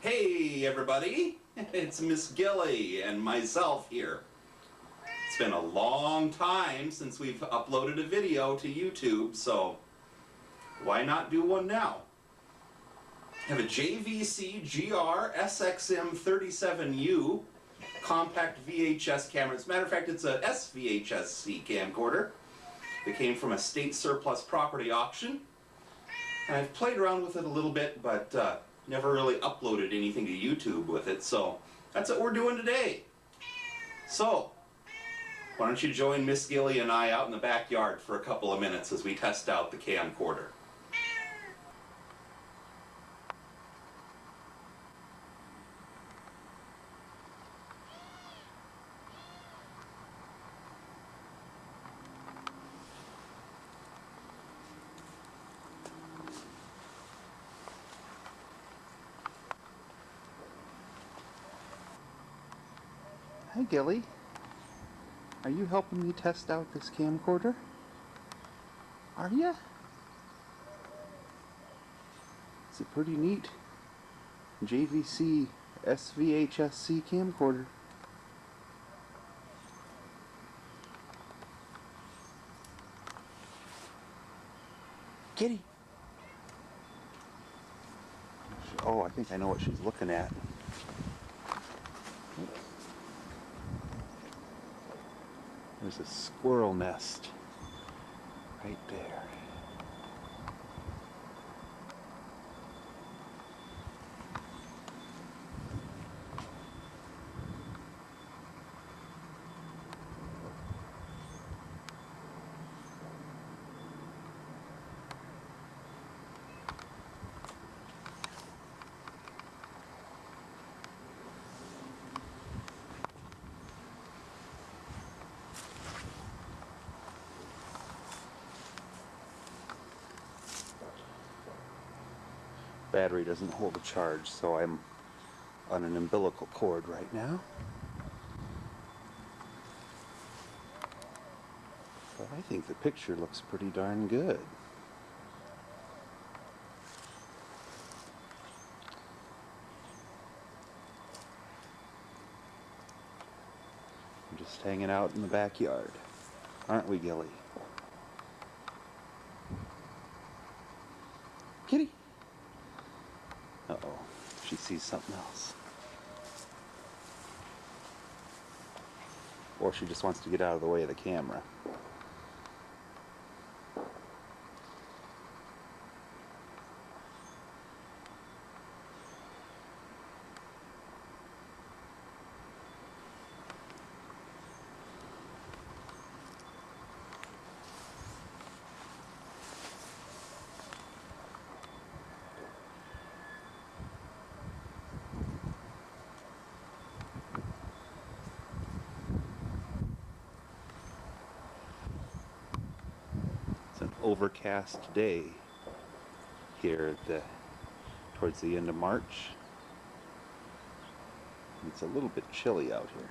Hey everybody, it's Miss Gilly and myself here. It's been a long time since we've uploaded a video to YouTube, so why not do one now? I have a JVC GR-SXM37U compact VHS camera. As a matter of fact, it's a SVHSC camcorder that came from a state surplus property auction. And I've played around with it a little bit, but never really uploaded anything to YouTube with it, so that's what we're doing today. So, why don't you join Miss Gilly and I out in the backyard for a couple of minutes as we test out the camcorder. Hi Gilly, are you helping me test out this camcorder? Are ya? It's a pretty neat JVC SVHSC camcorder. Kitty! Oh, I think I know what she's looking at. There's a squirrel nest right there. Battery doesn't hold a charge, so I'm on an umbilical cord right now. But I think the picture looks pretty darn good. I'm just hanging out in the backyard, aren't we, Gilly? Kitty! Uh-oh, she sees something else. Or she just wants to get out of the way of the camera. Overcast day here towards the end of March. It's a little bit chilly out here.